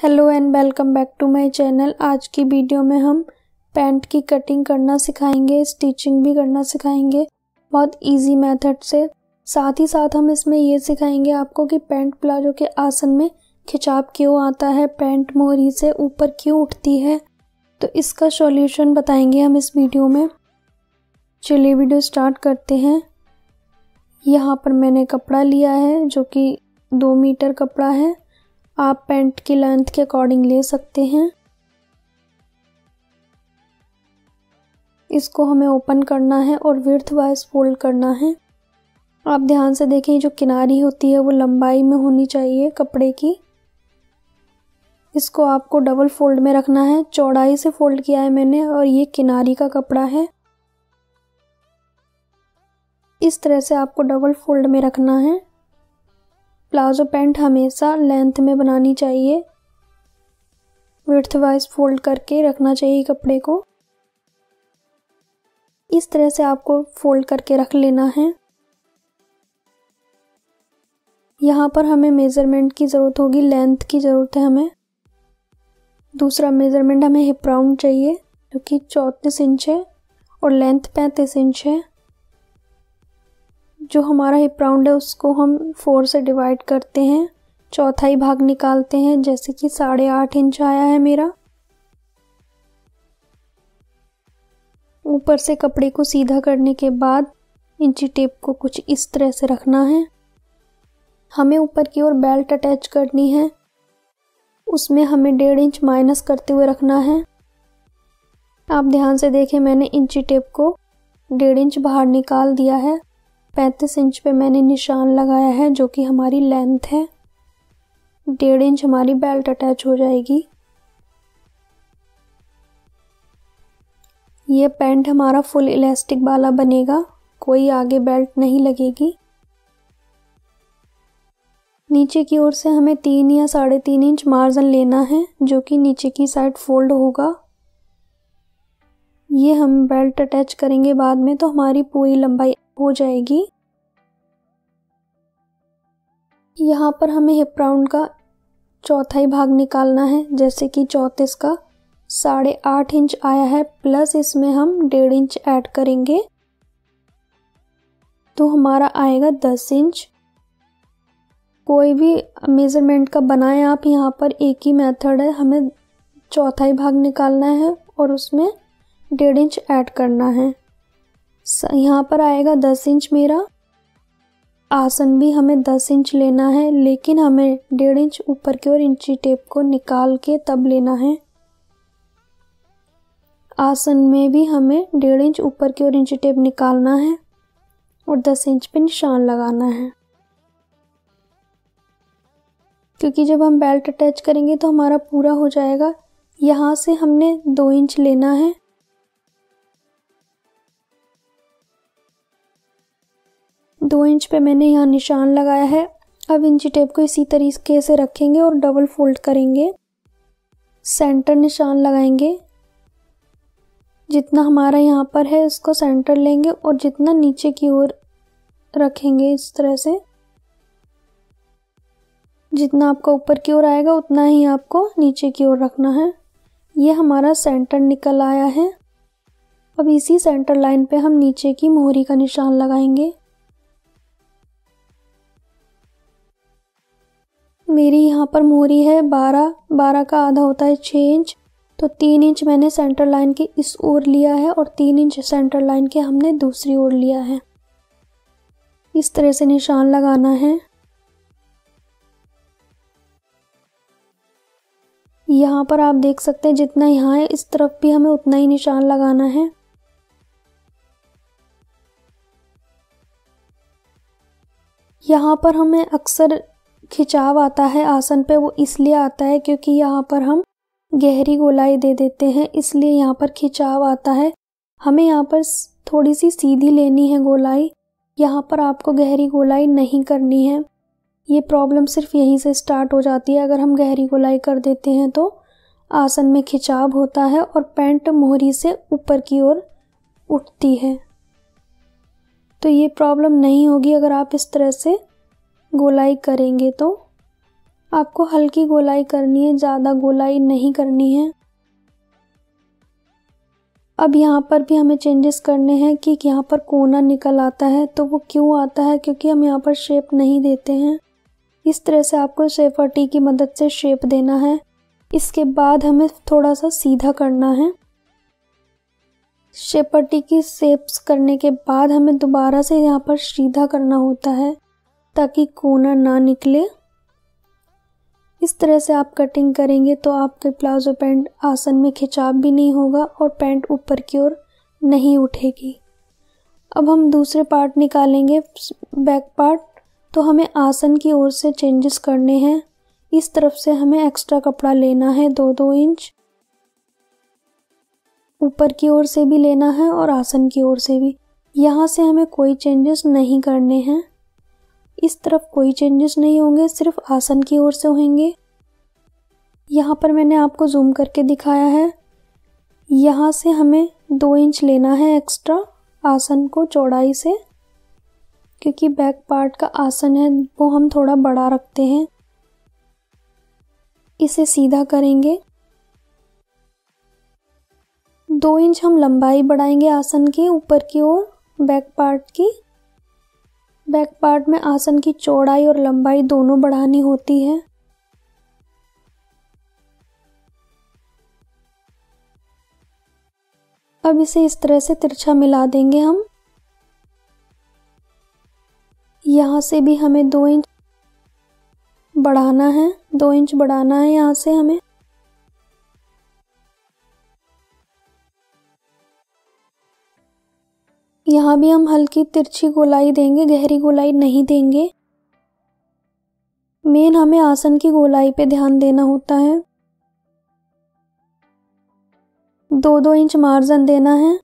Hello and welcome back to my channel. आज की video में हम पैंट की कटिंग करना सिखाएंगे, स्टिचिंग भी करना सिखाएंगे बहुत इजी मेथड से। साथ ही साथ हम इसमें ये सिखाएंगे आपको कि पैंट प्लाजो के आसन में खिंचाव क्यों आता है, पैंट मोहरी से ऊपर क्यों उठती है, तो इसका सॉल्यूशन बताएंगे हम इस वीडियो में। चलिए वीडियो स्टार्ट करते हैं। यहाँ पर मैंने कपड़ा लिया है जो कि 2 मीटर कपड़ा है। आप पैंट की लेंथ के अकॉर्डिंग ले सकते हैं। इसको हमें ओपन करना है और विड्थ वाइज फोल्ड करना है। आप ध्यान से देखें, जो किनारी होती है वो लंबाई में होनी चाहिए कपड़े की। इसको आपको डबल फोल्ड में रखना है। चौड़ाई से फोल्ड किया है मैंने और ये किनारी का कपड़ा है। इस तरह से आपको डबल फोल्ड में रखना है। प्लाजो पैंट हमेशा लेंथ में बनानी चाहिए, विड्थ वाइज फोल्ड करके रखना चाहिए कपड़े को। इस तरह से आपको फोल्ड करके रख लेना है। यहाँ पर हमें मेजरमेंट की ज़रूरत होगी, लेंथ की ज़रूरत है हमें। दूसरा मेजरमेंट हमें हिप राउंड चाहिए जो कि 34 इंच है और लेंथ 35 इंच है। जो हमारा हिप राउंड है उसको हम 4 से डिवाइड करते हैं, चौथाई भाग निकालते हैं, जैसे कि 8.5 इंच आया है मेरा। ऊपर से कपड़े को सीधा करने के बाद इंची टेप को कुछ इस तरह से रखना है। हमें ऊपर की ओर बेल्ट अटैच करनी है, उसमें हमें 1.5 इंच माइनस करते हुए रखना है। आप ध्यान से देखें, मैंने इंची टेप को 1.5 इंच बाहर निकाल दिया है। 35 इंच पे मैंने निशान लगाया है जो कि हमारी लेंथ है। 1.5 इंच हमारी बेल्ट अटैच हो जाएगी। ये पैंट हमारा फुल इलास्टिक वाला बनेगा, कोई आगे बेल्ट नहीं लगेगी। नीचे की ओर से हमें 3 या 3.5 इंच मार्जिन लेना है जो कि नीचे की साइड फोल्ड होगा। ये हम बेल्ट अटैच करेंगे बाद में तो हमारी पूरी लंबाई हो जाएगी। यहाँ पर हमें हिप राउंड का चौथाई भाग निकालना है, जैसे कि 34 का 8.5 इंच आया है, प्लस इसमें हम 1.5 इंच ऐड करेंगे तो हमारा आएगा 10 इंच। कोई भी मेजरमेंट का बनाएं आप, यहाँ पर एक ही मेथड है, हमें चौथाई भाग निकालना है और उसमें 1.5 इंच ऐड करना है। यहाँ पर आएगा 10 इंच मेरा। आसन भी हमें 10 इंच लेना है, लेकिन हमें 1.5 इंच ऊपर की ओर इंची टेप को निकाल के तब लेना है। आसन में भी हमें 1.5 इंच ऊपर की ओर इंची टेप निकालना है और 10 इंच पे निशान लगाना है, क्योंकि जब हम बेल्ट अटैच करेंगे तो हमारा पूरा हो जाएगा। यहाँ से हमने 2 इंच लेना है। 2 इंच पे मैंने यहाँ निशान लगाया है। अब इंची टेप को इसी तरीके से रखेंगे और डबल फोल्ड करेंगे। सेंटर निशान लगाएंगे, जितना हमारा यहाँ पर है इसको सेंटर लेंगे और जितना नीचे की ओर रखेंगे इस तरह से। जितना आपका ऊपर की ओर आएगा उतना ही आपको नीचे की ओर रखना है। ये हमारा सेंटर निकल आया है। अब इसी सेंटर लाइन पे हम नीचे की मोहरी का निशान लगाएंगे। मेरी यहाँ पर मोहरी है 12 का आधा होता है 6 इंच, तो 3 इंच मैंने सेंटर लाइन के इस ओर लिया है और 3 इंच सेंटर लाइन के हमने दूसरी ओर लिया है। इस तरह से निशान लगाना है। यहाँ पर आप देख सकते हैं जितना यहाँ है इस तरफ भी हमें उतना ही निशान लगाना है। यहाँ पर हमें अक्सर खिंचाव आता है आसन पे, वो इसलिए आता है क्योंकि यहाँ पर हम गहरी गोलाई दे देते हैं, इसलिए यहाँ पर खिंचाव आता है। हमें यहाँ पर थोड़ी सी सीधी लेनी है गोलाई, यहाँ पर आपको गहरी गोलाई नहीं करनी है। ये प्रॉब्लम सिर्फ यहीं से स्टार्ट हो जाती है। अगर हम गहरी गोलाई कर देते हैं तो आसन में खिंचाव होता है और पैंट मोहरी से ऊपर की ओर उठती है। तो ये प्रॉब्लम नहीं होगी अगर आप इस तरह से गोलाई करेंगे तो। आपको हल्की गोलाई करनी है, ज़्यादा गोलाई नहीं करनी है। अब यहाँ पर भी हमें चेंजेस करने हैं कि यहाँ पर कोना निकल आता है, तो वो क्यों आता है? क्योंकि हम यहाँ पर शेप नहीं देते हैं। इस तरह से आपको शेप पट्टी की मदद से शेप देना है। इसके बाद हमें थोड़ा सा सीधा करना है। शेप पट्टी की शेप्स करने के बाद हमें दोबारा से यहाँ पर सीधा करना होता है ताकि कोना ना निकले। इस तरह से आप कटिंग करेंगे तो आपके प्लाजो पैंट आसन में खिंचाव भी नहीं होगा और पैंट ऊपर की ओर नहीं उठेगी। अब हम दूसरे पार्ट निकालेंगे, बैक पार्ट। तो हमें आसन की ओर से चेंजेस करने हैं। इस तरफ से हमें एक्स्ट्रा कपड़ा लेना है 2-2 इंच, ऊपर की ओर से भी लेना है और आसन की ओर से भी। यहाँ से हमें कोई चेंजेस नहीं करने हैं। इस तरफ कोई चेंजेस नहीं होंगे, सिर्फ आसन की ओर से होंगे। यहाँ पर मैंने आपको जूम करके दिखाया है। यहाँ से हमें 2 इंच लेना है एक्स्ट्रा आसन को चौड़ाई से, क्योंकि बैक पार्ट का आसन है वो हम थोड़ा बड़ा रखते हैं। इसे सीधा करेंगे। 2 इंच हम लंबाई बढ़ाएंगे आसन की ऊपर की ओर बैक पार्ट की। बैक पार्ट में आसन की चौड़ाई और लंबाई दोनों बढ़ानी होती है। अब इसे इस तरह से तिरछा मिला देंगे हम। यहाँ से भी हमें 2 इंच बढ़ाना है, 2 इंच बढ़ाना है यहाँ से हमें। यहाँ भी हम हल्की तिरछी गोलाई देंगे, गहरी गोलाई नहीं देंगे। मेन हमें आसन की गोलाई पे ध्यान देना होता है। 2-2 इंच मार्जिन देना है,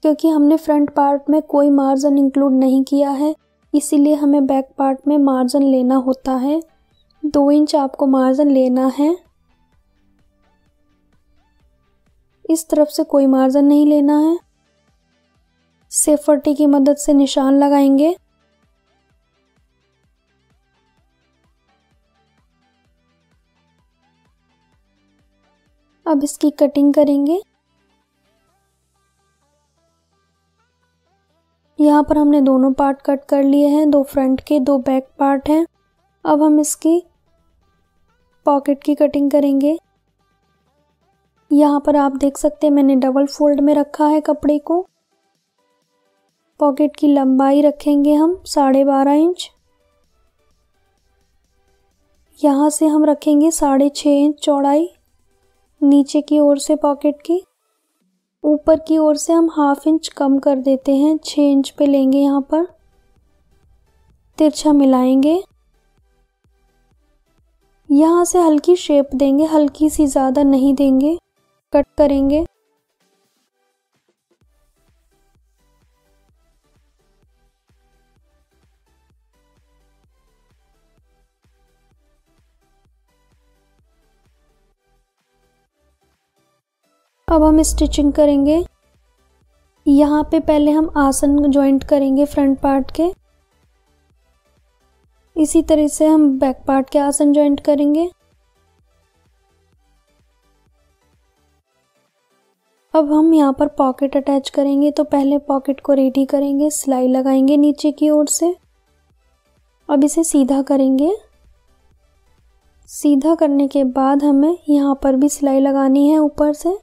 क्योंकि हमने फ्रंट पार्ट में कोई मार्जिन इंक्लूड नहीं किया है, इसीलिए हमें बैक पार्ट में मार्जिन लेना होता है। 2 इंच आपको मार्जिन लेना है। इस तरफ से कोई मार्जिन नहीं लेना है। शेप पट्टी की मदद से निशान लगाएंगे। अब इसकी कटिंग करेंगे। यहाँ पर हमने दोनों पार्ट कट कर लिए हैं, 2 फ्रंट के 2 बैक पार्ट हैं। अब हम इसकी पॉकेट की कटिंग करेंगे। यहाँ पर आप देख सकते हैं मैंने डबल फोल्ड में रखा है कपड़े को। पॉकेट की लंबाई रखेंगे हम 12.5 इंच। यहाँ से हम रखेंगे 6.5 इंच चौड़ाई नीचे की ओर से पॉकेट की। ऊपर की ओर से हम 1/2 इंच कम कर देते हैं, 6 इंच पे लेंगे। यहाँ पर तिरछा मिलाएंगे। यहाँ से हल्की शेप देंगे, हल्की सी, ज़्यादा नहीं देंगे। कट करेंगे। अब हम स्टिचिंग करेंगे। यहाँ पे पहले हम आसन जॉइंट करेंगे फ्रंट पार्ट के। इसी तरह से हम बैक पार्ट के आसन जॉइंट करेंगे। अब हम यहाँ पर पॉकेट अटैच करेंगे, तो पहले पॉकेट को रेडी करेंगे, सिलाई लगाएंगे नीचे की ओर से। अब इसे सीधा करेंगे। सीधा करने के बाद हमें यहाँ पर भी सिलाई लगानी है ऊपर से।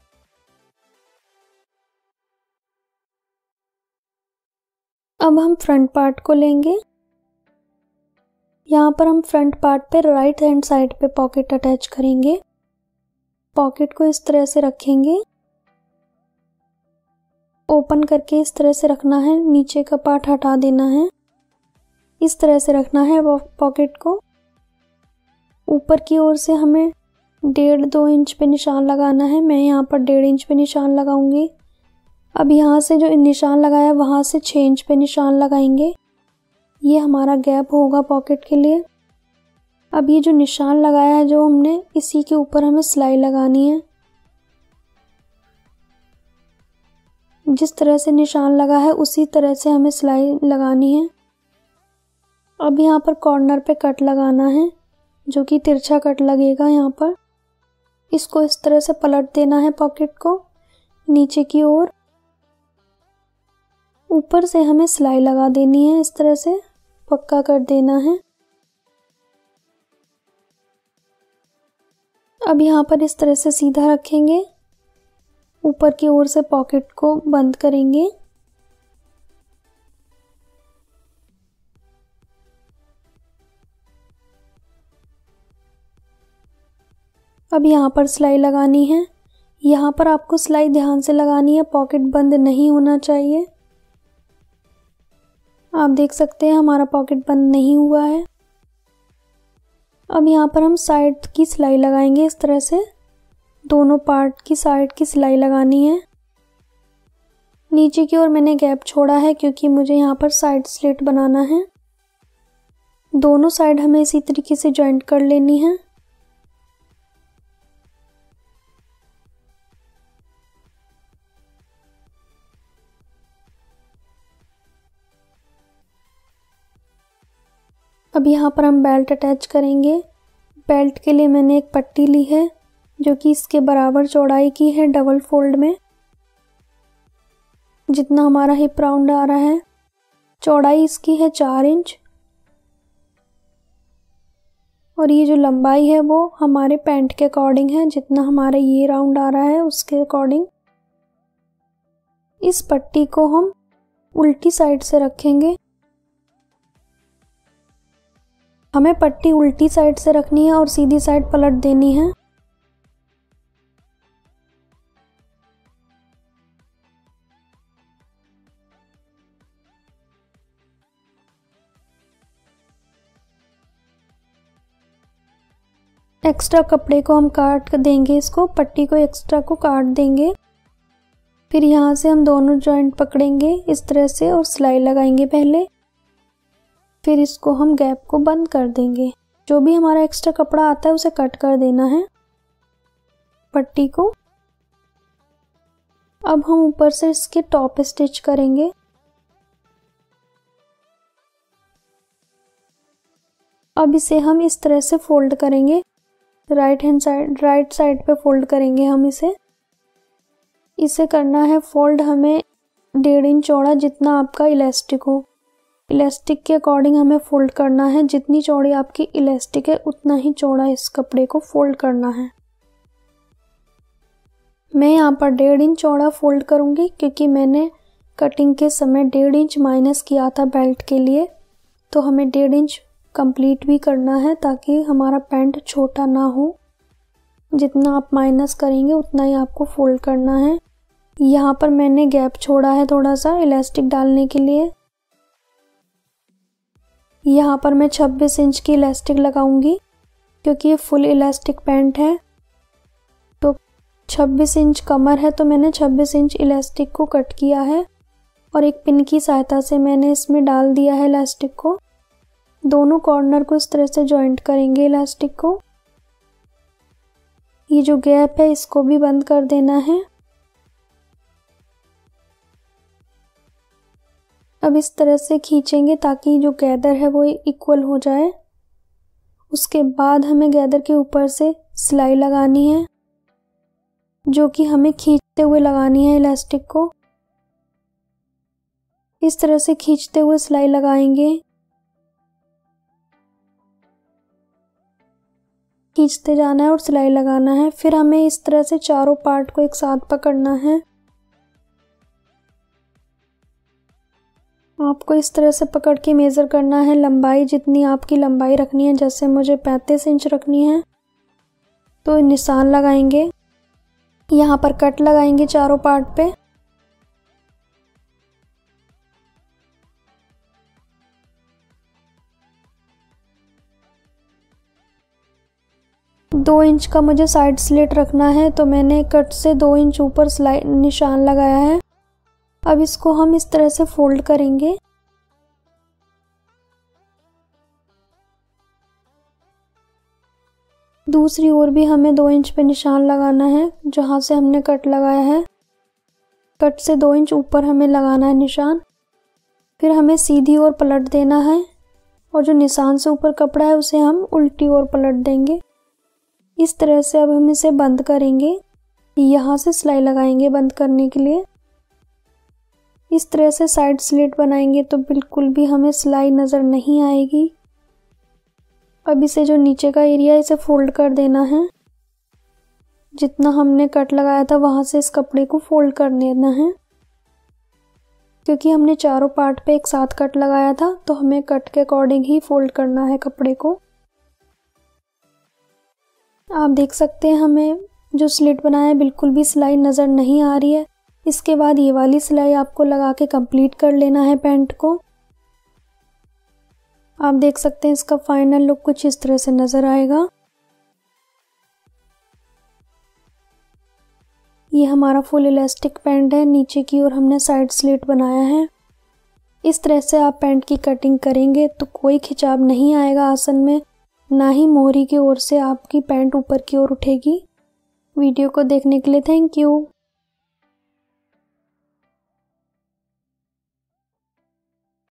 अब हम फ्रंट पार्ट को लेंगे। यहाँ पर हम फ्रंट पार्ट पे राइट हैंड साइड पे पॉकेट अटैच करेंगे। पॉकेट को इस तरह से रखेंगे, ओपन करके इस तरह से रखना है, नीचे का पार्ट हटा देना है। इस तरह से रखना है पॉकेट को। ऊपर की ओर से हमें 1.5-2 इंच पे निशान लगाना है। मैं यहाँ पर 1.5 इंच पे निशान लगाऊंगी। अब यहाँ से जो निशान लगाया वहाँ से 6 इंच पे निशान लगाएंगे। ये हमारा गैप होगा पॉकेट के लिए। अब ये जो निशान लगाया है जो हमने, इसी के ऊपर हमें सिलाई लगानी है। जिस तरह से निशान लगा है उसी तरह से हमें सिलाई लगानी है। अब यहाँ पर कॉर्नर पे कट लगाना है, जो कि तिरछा कट लगेगा यहाँ पर। इसको इस तरह से पलट देना है पॉकेट को नीचे की ओर। ऊपर से हमें सिलाई लगा देनी है, इस तरह से पक्का कर देना है। अब यहाँ पर इस तरह से सीधा रखेंगे, ऊपर की ओर से पॉकेट को बंद करेंगे। अब यहाँ पर सिलाई लगानी है। यहाँ पर आपको सिलाई ध्यान से लगानी है, पॉकेट बंद नहीं होना चाहिए। आप देख सकते हैं हमारा पॉकेट बंद नहीं हुआ है। अब यहाँ पर हम साइड की सिलाई लगाएंगे, इस तरह से दोनों पार्ट की साइड की सिलाई लगानी है। नीचे की ओर मैंने गैप छोड़ा है क्योंकि मुझे यहाँ पर साइड स्लिट बनाना है। दोनों साइड हमें इसी तरीके से जॉइंट कर लेनी है। अब यहाँ पर हम बेल्ट अटैच करेंगे। बेल्ट के लिए मैंने एक पट्टी ली है जो कि इसके बराबर चौड़ाई की है, डबल फोल्ड में, जितना हमारा हिप राउंड आ रहा है। चौड़ाई इसकी है 4 इंच और ये जो लंबाई है वो हमारे पैंट के अकॉर्डिंग है, जितना हमारा ये राउंड आ रहा है उसके अकॉर्डिंग। इस पट्टी को हम उल्टी साइड से रखेंगे। हमें पट्टी उल्टी साइड से रखनी है और सीधी साइड पलट देनी है। एक्स्ट्रा कपड़े को हम काट देंगे, इसको पट्टी को एक्स्ट्रा को काट देंगे। फिर यहाँ से हम दोनों जॉइंट पकड़ेंगे इस तरह से और सिलाई लगाएंगे पहले। फिर इसको हम गैप को बंद कर देंगे। जो भी हमारा एक्स्ट्रा कपड़ा आता है उसे कट कर देना है पट्टी को। अब हम ऊपर से इसके टॉप स्टिच करेंगे। अब इसे हम इस तरह से फोल्ड करेंगे, राइट साइड पे फोल्ड करेंगे हम इसे करना है फोल्ड हमें 1.5 इंच चौड़ा, जितना आपका इलास्टिक हो। इलास्टिक के अकॉर्डिंग हमें फोल्ड करना है। जितनी चौड़ी आपकी इलास्टिक है उतना ही चौड़ा इस कपड़े को फोल्ड करना है। मैं यहाँ पर 1.5 इंच चौड़ा फोल्ड करूँगी क्योंकि मैंने कटिंग के समय 1.5 इंच माइनस किया था बेल्ट के लिए, तो हमें 1.5 इंच कंप्लीट भी करना है ताकि हमारा पैंट छोटा ना हो। जितना आप माइनस करेंगे उतना ही आपको फोल्ड करना है। यहाँ पर मैंने गैप छोड़ा है थोड़ा सा इलास्टिक डालने के लिए। यहाँ पर मैं 26 इंच की इलास्टिक लगाऊंगी क्योंकि ये फुल इलास्टिक पैंट है। तो 26 इंच कमर है तो मैंने 26 इंच इलास्टिक को कट किया है और एक पिन की सहायता से मैंने इसमें डाल दिया है इलास्टिक को। दोनों कॉर्नर को इस तरह से जॉइंट करेंगे इलास्टिक को। ये जो गैप है इसको भी बंद कर देना है। अब इस तरह से खींचेंगे ताकि जो गैदर है वो इक्वल हो जाए। उसके बाद हमें गैदर के ऊपर से सिलाई लगानी है, जो कि हमें खींचते हुए लगानी है इलास्टिक को। इस तरह से खींचते हुए सिलाई लगाएंगे, खींचते जाना है और सिलाई लगाना है। फिर हमें इस तरह से चारों पार्ट को एक साथ पकड़ना है। आपको इस तरह से पकड़ के मेज़र करना है लंबाई, जितनी आपकी लंबाई रखनी है। जैसे मुझे 35 इंच रखनी है तो निशान लगाएंगे। यहाँ पर कट लगाएंगे चारों पार्ट पे। दो इंच का मुझे साइड स्लिट रखना है तो मैंने कट से 2 इंच ऊपर सिलाई निशान लगाया है। अब इसको हम इस तरह से फोल्ड करेंगे। दूसरी ओर भी हमें 2 इंच पे निशान लगाना है जहाँ से हमने कट लगाया है। कट से 2 इंच ऊपर हमें लगाना है निशान। फिर हमें सीधी ओर पलट देना है और जो निशान से ऊपर कपड़ा है उसे हम उल्टी ओर पलट देंगे। इस तरह से अब हम इसे बंद करेंगे। यहाँ से सिलाई लगाएंगे बंद करने के लिए। इस तरह से साइड स्लिट बनाएंगे तो बिल्कुल भी हमें सिलाई नज़र नहीं आएगी। अब इसे जो नीचे का एरिया है इसे फोल्ड कर देना है। जितना हमने कट लगाया था वहाँ से इस कपड़े को फोल्ड कर देना है। क्योंकि हमने चारों पार्ट पे एक साथ कट लगाया था तो हमें कट के अकॉर्डिंग ही फोल्ड करना है कपड़े को। आप देख सकते हैं हमें जो स्लिट बनाया है बिल्कुल भी सिलाई नज़र नहीं आ रही है। इसके बाद ये वाली सिलाई आपको लगा के कंप्लीट कर लेना है पैंट को। आप देख सकते हैं इसका फाइनल लुक कुछ इस तरह से नज़र आएगा। ये हमारा फुल इलास्टिक पैंट है। नीचे की ओर हमने साइड स्लिट बनाया है। इस तरह से आप पैंट की कटिंग करेंगे तो कोई खिंचाव नहीं आएगा आसन में, ना ही मोहरी की ओर से आपकी पैंट ऊपर की ओर उठेगी। वीडियो को देखने के लिए थैंक यू।